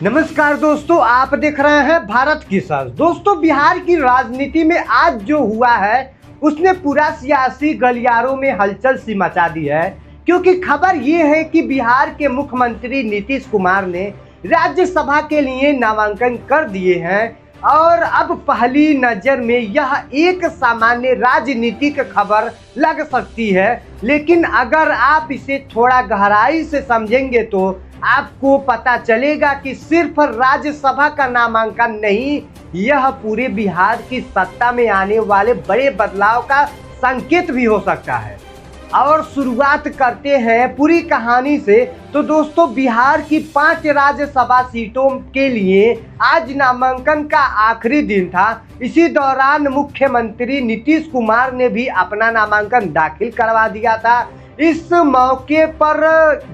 नमस्कार दोस्तों, आप देख रहे हैं भारत की सर्च। दोस्तों, बिहार की राजनीति में आज जो हुआ है उसने पूरा सियासी गलियारों में हलचल सी मचा दी है, क्योंकि खबर ये है कि बिहार के मुख्यमंत्री नीतीश कुमार ने राज्यसभा के लिए नामांकन कर दिए हैं। और अब पहली नज़र में यह एक सामान्य राजनीतिक खबर लग सकती है, लेकिन अगर आप इसे थोड़ा गहराई से समझेंगे तो आपको पता चलेगा कि सिर्फ राज्यसभा का नामांकन नहीं, यह पूरे बिहार की सत्ता में आने वाले बड़े बदलाव का संकेत भी हो सकता है। और शुरुआत करते हैं पूरी कहानी से। तो दोस्तों, बिहार की 5 राज्यसभा सीटों के लिए आज नामांकन का आखिरी दिन था। इसी दौरान मुख्यमंत्री नीतीश कुमार ने भी अपना नामांकन दाखिल करवा दिया था। इस मौके पर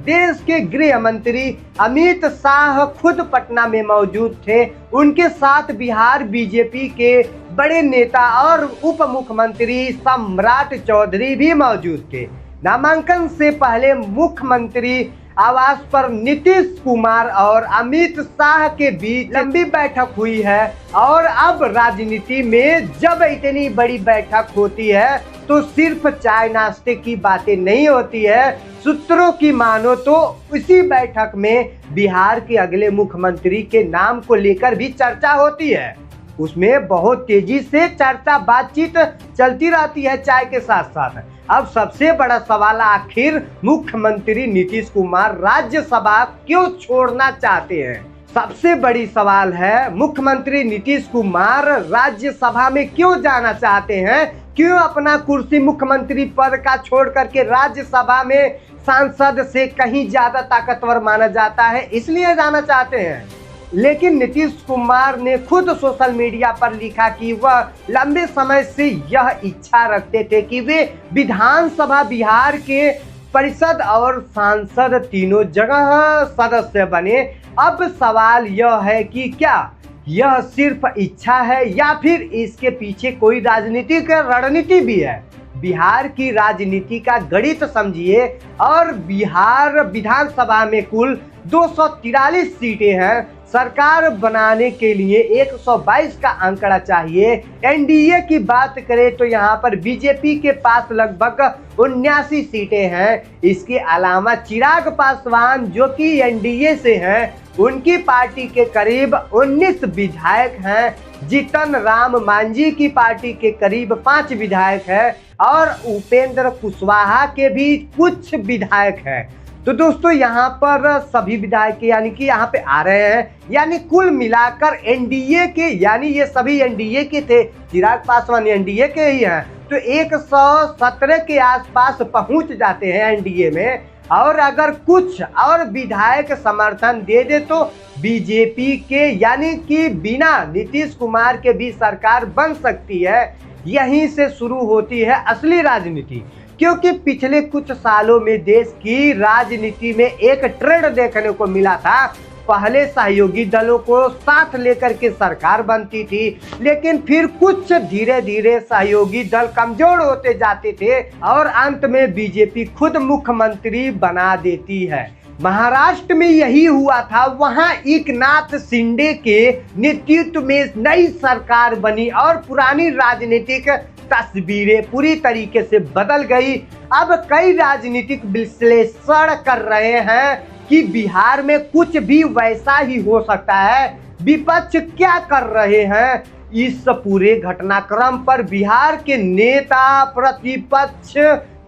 देश के गृह मंत्री अमित शाह खुद पटना में मौजूद थे। उनके साथ बिहार बीजेपी के बड़े नेता और उप मुख्यमंत्री सम्राट चौधरी भी मौजूद थे। नामांकन से पहले मुख्यमंत्री आवास पर नीतीश कुमार और अमित शाह के बीच लंबी बैठक हुई है। और अब राजनीति में जब इतनी बड़ी बैठक होती है तो सिर्फ चाय नाश्ते की बातें नहीं होती है। सूत्रों की मानो तो इसी बैठक में बिहार के अगले मुख्यमंत्री के नाम को लेकर भी चर्चा होती है। उसमें बहुत तेजी से चर्चा बातचीत चलती रहती है चाय के साथ साथ। अब सबसे बड़ा सवाल, आखिर मुख्यमंत्री नीतीश कुमार राज्यसभा क्यों छोड़ना चाहते हैं? सबसे बड़ी सवाल है, मुख्यमंत्री नीतीश कुमार राज्यसभा में क्यों जाना चाहते हैं? क्यों अपना कुर्सी मुख्यमंत्री पद का छोड़ करके राज्यसभा में सांसद से कहीं ज्यादा ताकतवर माना जाता है, इसलिए जाना चाहते हैं? लेकिन नीतीश कुमार ने खुद सोशल मीडिया पर लिखा कि वह लंबे समय से यह इच्छा रखते थे कि वे विधानसभा बिहार के परिषद और सांसद तीनों जगह सदस्य बने। अब सवाल यह है कि क्या यह सिर्फ इच्छा है या फिर इसके पीछे कोई राजनीतिक रणनीति भी है? बिहार की राजनीति का गणित समझिए। और बिहार विधानसभा में कुल 243 सीटें हैं। सरकार बनाने के लिए 122 का आंकड़ा चाहिए। एनडीए की बात करें तो यहाँ पर बीजेपी के पास लगभग 79 सीटें हैं। इसके अलावा चिराग पासवान जो कि एनडीए से हैं, उनकी पार्टी के करीब 19 विधायक हैं। जीतन राम मांझी की पार्टी के करीब 5 विधायक हैं और उपेंद्र कुशवाहा के भी कुछ विधायक हैं। तो दोस्तों, यहाँ पर सभी विधायक यानी कि यहाँ पे आ रहे हैं, यानी कुल मिलाकर एनडीए के, यानी ये सभी एनडीए के थे, चिराग पासवान एनडीए के ही हैं, तो 117 के आसपास पहुंच जाते हैं एनडीए में। और अगर कुछ और विधायक समर्थन दे दे तो बीजेपी के, यानी कि बिना नीतीश कुमार के भी सरकार बन सकती है। यहीं से शुरू होती है असली राजनीति, क्योंकि पिछले कुछ सालों में देश की राजनीति में एक ट्रेंड देखने को मिला था। पहले सहयोगी दलों को साथ लेकर के सरकार बनती थी, लेकिन फिर कुछ धीरे धीरे सहयोगी दल कमजोर होते जाते थे और अंत में बीजेपी खुद मुख्यमंत्री बना देती है। महाराष्ट्र में यही हुआ था। वहां एकनाथ शिंदे के नेतृत्व में नई सरकार बनी और पुरानी राजनीतिक तस्वीरें पूरी तरीके से बदल गई। अब कई राजनीतिक विश्लेषण कर रहे हैं कि बिहार में कुछ भी वैसा ही हो सकता है। विपक्ष क्या कर रहे हैं? इस पूरे घटनाक्रम पर बिहार के नेता प्रतिपक्ष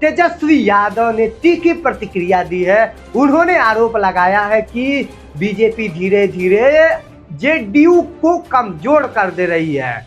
तेजस्वी यादव ने तीखी प्रतिक्रिया दी है। उन्होंने आरोप लगाया है कि बीजेपी धीरे धीरे जेडीयू को कमजोर कर दे रही है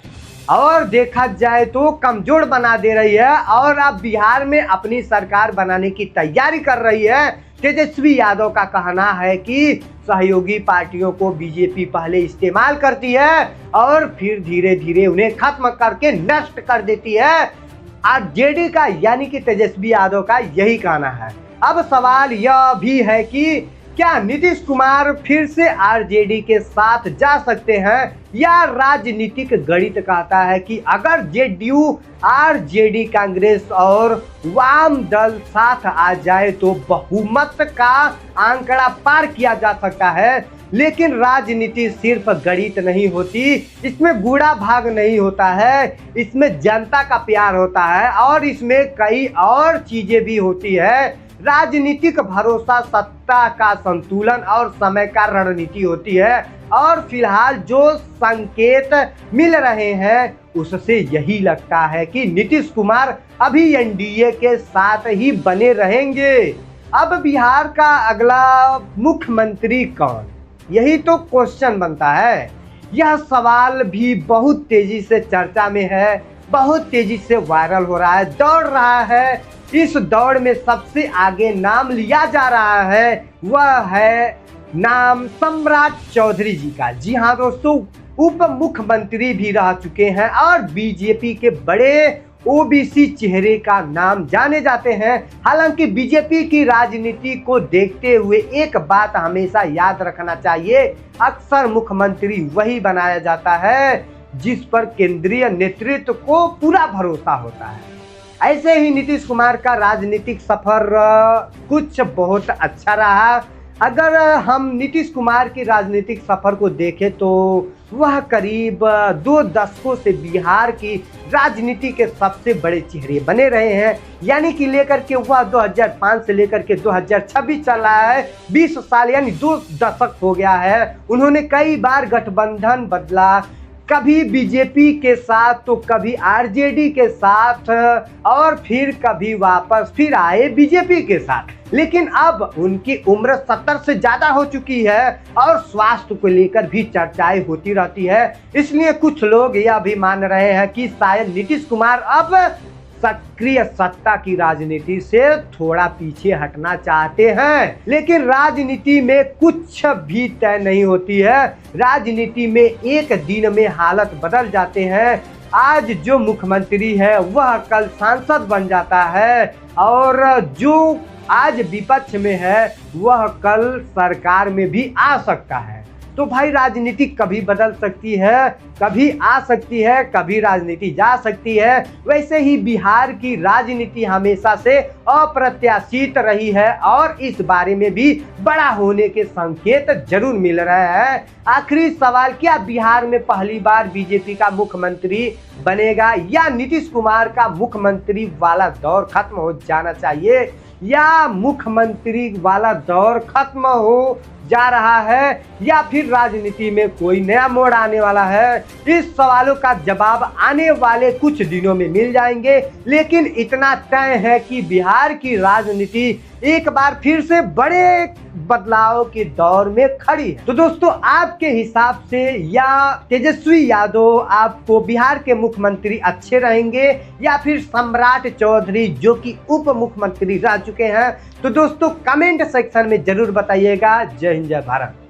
और देखा जाए तो कमजोर बना दे रही है और अब बिहार में अपनी सरकार बनाने की तैयारी कर रही है। तेजस्वी यादव का कहना है कि सहयोगी पार्टियों को बीजेपी पहले इस्तेमाल करती है और फिर धीरे धीरे उन्हें खत्म करके नष्ट कर देती है। आरजेडी का, यानी कि तेजस्वी यादव का यही कहना है। अब सवाल यह भी है कि क्या नीतीश कुमार फिर से आरजेडी के साथ जा सकते हैं, या राजनीतिक गणित कहता है कि अगर जेडीयू, आरजेडी, कांग्रेस और वाम दल साथ आ जाए तो बहुमत का आंकड़ा पार किया जा सकता है। लेकिन राजनीति सिर्फ गणित नहीं होती, इसमें बूढ़ा भाग नहीं होता है, इसमें जनता का प्यार होता है और इसमें कई और चीजें भी होती है। राजनीतिक भरोसा, सत्ता का संतुलन और समय का रणनीति होती है। और फिलहाल जो संकेत मिल रहे हैं उससे यही लगता है कि नीतीश कुमार अभी एनडीए के साथ ही बने रहेंगे। अब बिहार का अगला मुख्यमंत्री कौन, यही तो क्वेश्चन बनता है। यह सवाल भी बहुत तेजी से चर्चा में है, बहुत तेजी से वायरल हो रहा है, दौड़ रहा है। इस दौड़ में सबसे आगे नाम लिया जा रहा है वह है नाम सम्राट चौधरी जी का। जी हाँ दोस्तों, उप मुख्यमंत्री भी रह चुके हैं और बीजेपी के बड़े ओबीसी चेहरे का नाम जाने जाते हैं। हालांकि बीजेपी की राजनीति को देखते हुए एक बात हमेशा याद रखना चाहिए, अक्सर मुख्यमंत्री वही बनाया जाता है जिस पर केंद्रीय नेतृत्व को पूरा भरोसा होता है। ऐसे ही नीतीश कुमार का राजनीतिक सफर कुछ बहुत अच्छा रहा। अगर हम नीतीश कुमार की राजनीतिक सफर को देखें तो वह करीब 2 दशकों से बिहार की राजनीति के सबसे बड़े चेहरे बने रहे हैं। यानी कि लेकर के वह 2005 से लेकर के 2026 चल रहा है, 20 साल यानी 2 दशक हो गया है। उन्होंने कई बार गठबंधन बदला, कभी बीजेपी के साथ तो कभी आरजेडी के साथ और फिर कभी वापस फिर आए बीजेपी के साथ। लेकिन अब उनकी उम्र 70 से ज़्यादा हो चुकी है और स्वास्थ्य को लेकर भी चर्चाएं होती रहती है। इसलिए कुछ लोग यह भी मान रहे हैं कि शायद नीतीश कुमार अब सक्रिय सत्ता की राजनीति से थोड़ा पीछे हटना चाहते हैं। लेकिन राजनीति में कुछ भी तय नहीं होती है, राजनीति में एक दिन में हालत बदल जाते हैं। आज जो मुख्यमंत्री है वह कल सांसद बन जाता है और जो आज विपक्ष में है वह कल सरकार में भी आ सकता है। तो भाई राजनीति कभी बदल सकती है, कभी आ सकती है, कभी राजनीति जा सकती है। वैसे ही बिहार की राजनीति हमेशा से अप्रत्याशित रही है और इस बारे में भी बड़ा होने के संकेत जरूर मिल रहे हैं। आखिरी सवाल, क्या बिहार में पहली बार बीजेपी का मुख्यमंत्री बनेगा या नीतीश कुमार का मुख्यमंत्री वाला दौर खत्म हो जाना चाहिए, या मुख्यमंत्री वाला दौर खत्म हो जा रहा है, या फिर राजनीति में कोई नया मोड़ आने वाला है? इस सवालों का जवाब आने वाले कुछ दिनों में मिल जाएंगे। लेकिन इतना तय है कि बिहार की राजनीति एक बार फिर से बड़े बदलाव के दौर में खड़ी है। तो दोस्तों, आपके हिसाब से या तेजस्वी यादव आपको बिहार के मुख्यमंत्री अच्छे रहेंगे या फिर सम्राट चौधरी जो कि उप मुख्यमंत्री रह चुके हैं? तो दोस्तों कमेंट सेक्शन में जरूर बताइएगा। जय हिंद, जय भारत।